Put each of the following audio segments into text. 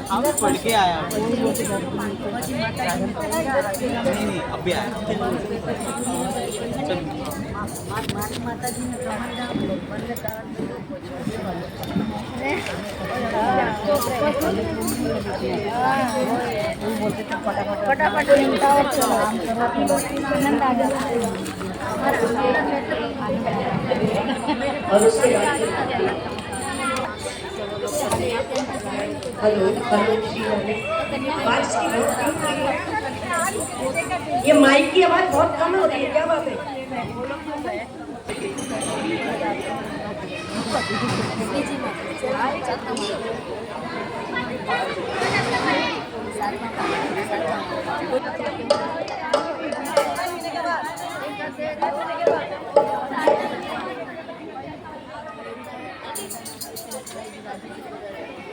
हम पढ़ के आया नहीं अभी आया माता जी ने फटाफट हेलो ये माइक की आवाज बहुत कम हो रही है, क्या बात है?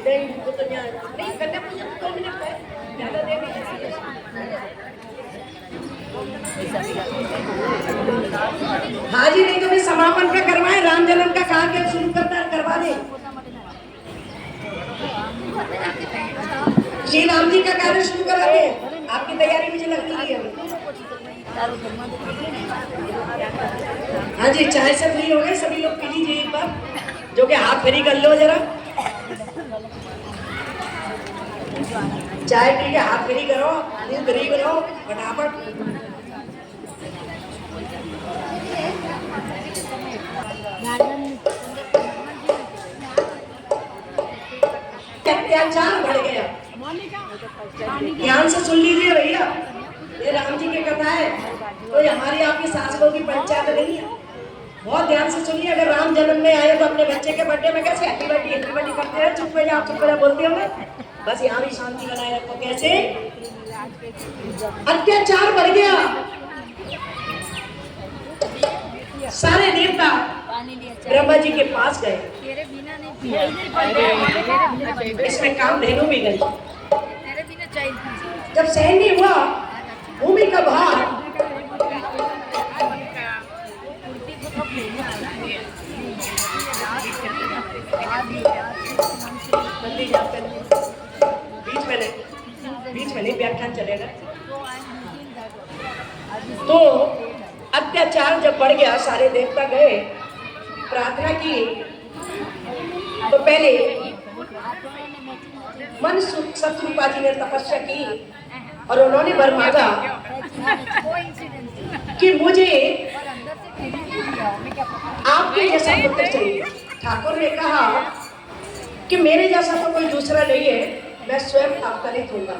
नहीं वो तो नहीं करने मुझे 2 मिनट है, ज़्यादा देर नहीं। हाँ जी, नहीं तो मैं समापन का करवाएं, राम जन्म का काम क्या शुरू करवा दे। श्री राम जी का कार्य शुरू करा दे। आपकी तैयारी मुझे लग रही है। हाँ जी, चाय से फ्री हो गए सभी लोग, पी लीजिए एक बार, जो कि हाथ फ्री कर लो जरा। चाय पी के हाथ फ्री करो, मुंह फ्री करो फटाफट। अत्याचार बढ़ गया, ध्यान से सुन लीजिए भैया, ये राम जी की कथा है, तो हमारी आपकी सासों की पंचायत नहीं है। बहुत ध्यान से सुनिए। अगर राम जन्म में आए तो अपने बच्चे के बर्थडे में कैसे हैप्पी बर्थडे करते हैं, चुप हो आप, चुप हो बोलते होंगे, बस यहाँ भी शांति बनाए रखो। कैसे अत्याचार बढ़ गया, सारे देवता ब्रह्मा जी के पास गए, इसमें काम धेनु भी गई। जब सहन नहीं हुआ, भूमि का भार बीच में नहीं व्याख्यान चलेगा। तो अत्याचार जब बढ़ गया, सारे देवता गए, प्रार्थना की, तो पहले मन शत्रुपा जी ने तपस्या की और उन्होंने वर मांगा कि मुझे आपके जैसा पुत्र चाहिए। ठाकुर ने कहा कि मेरे जैसा तो कोई दूसरा नहीं है, मैं स्वयं आपका नहीं दूंगा।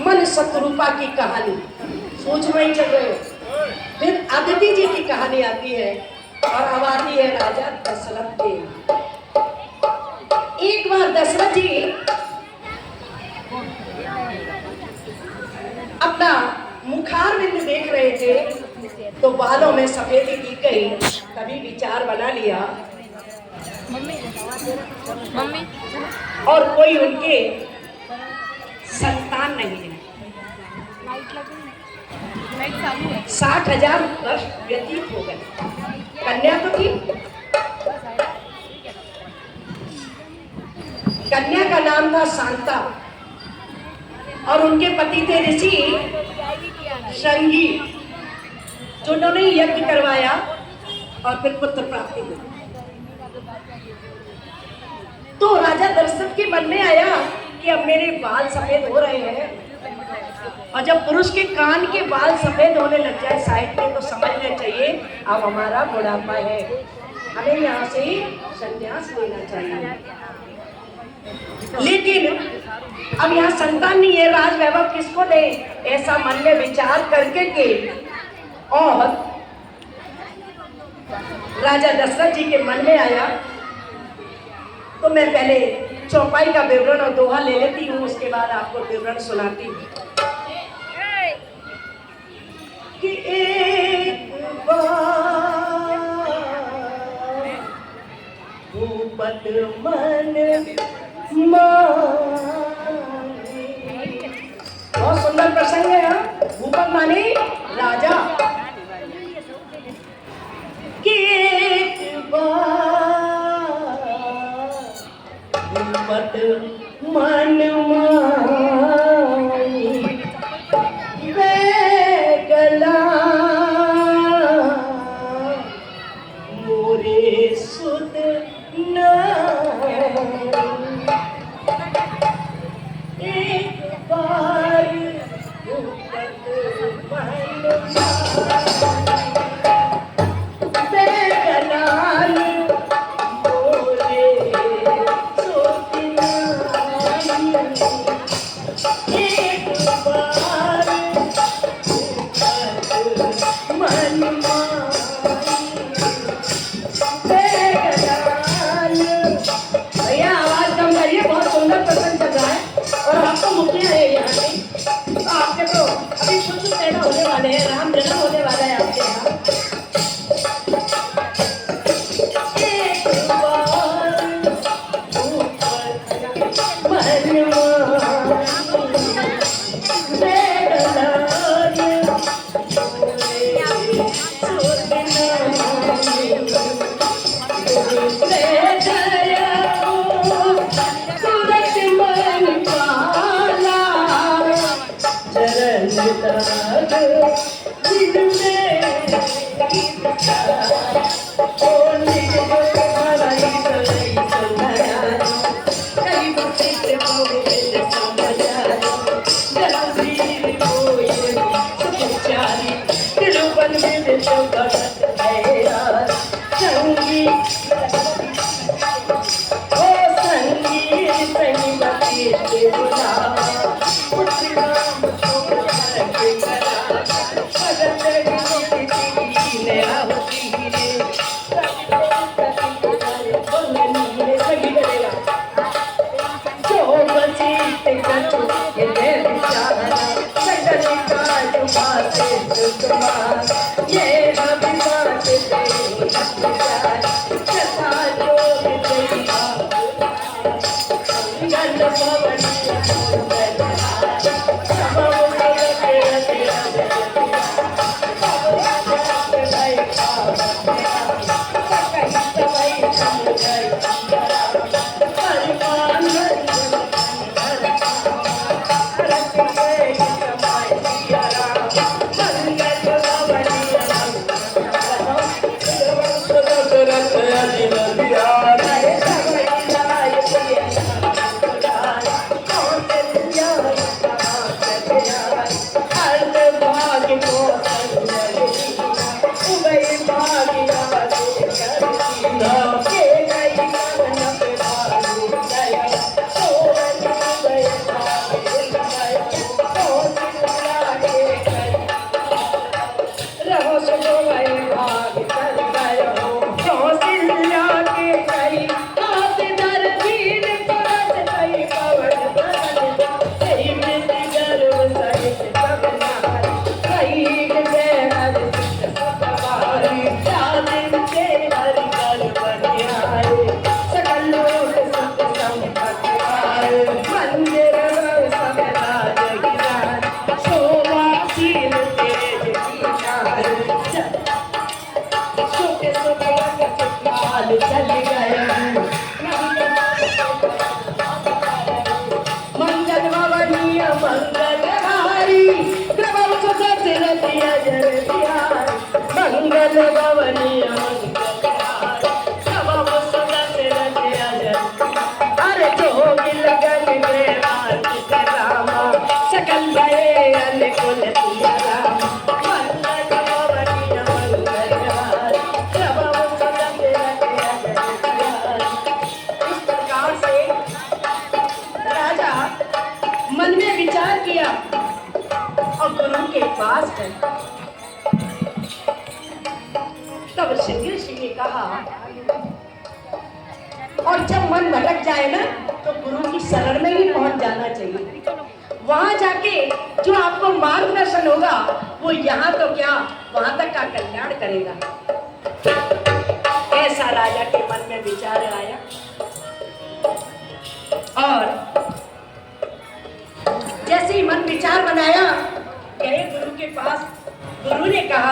मन शत्रुपा की कहानी सोच में ही चल रहे हो। फिर अदिति जी की कहानी आती है और अब आती है राजा दशरथ की। एक बार दशरथ जी अपना मुखारविंद देख रहे थे, तो बालों में सफेदी की गई, तभी विचार बना लिया मम्मी और कोई उनके संतान नहीं है। 60,000 वर्ष व्यतीत हो गए, कन्या तो थी। कन्या का नाम था शांता और उनके पति थे ऋषि श्रृंगी, जिन्होंने यज्ञ करवाया और फिर पुत्र प्राप्ति हुई। तो राजा दशरथ के मन में आया कि अब मेरे बाल सफेद हो रहे हैं, और जब पुरुष के कान के बाल सफेद होने लग जाए साइड में, तो समझना चाहिए अब हमारा बुढ़ापा है, हमें यहाँ से ही संन्यास लेना चाहिए। लेकिन अब यहाँ संतान नहीं है, राज वैभव किसको दे, ऐसा मन में विचार करके के और राजा दशरथ जी के मन में आया। तो मैं पहले चौपाई का विवरण और दोहा ले लेती हूँ, उसके बाद आपको विवरण सुनाती हूँ। कि एक बार भूपत मन माने, बहुत सुंदर प्रसंग है। भूपत माने राजा। कि एक मन माई बेगला मोरे सुध एक बार बेगलाल मोरे सुध एक बार मन भैया आवाज कम करिए, बहुत सुंदर प्रसंग चल रहा है और आप तो मुखिया है यहाँ के, तो आपके तो अभी शुद्ध पैदा होने वाले हैं, राम जन्म होने वाला है आपके यहाँ। एक बार तब सिंह ने कहा, और जब मन भटक जाए ना तो गुरु की शरण में ही पहुंच जाना चाहिए। वहां जाके जो आपको मार्गदर्शन होगा वो यहाँ तो क्या वहां तक का कल्याण करेगा। ऐसा राजा के मन में विचार आया और जैसे ही मन विचार बनाया गए गुरु के पास। गुरु ने कहा,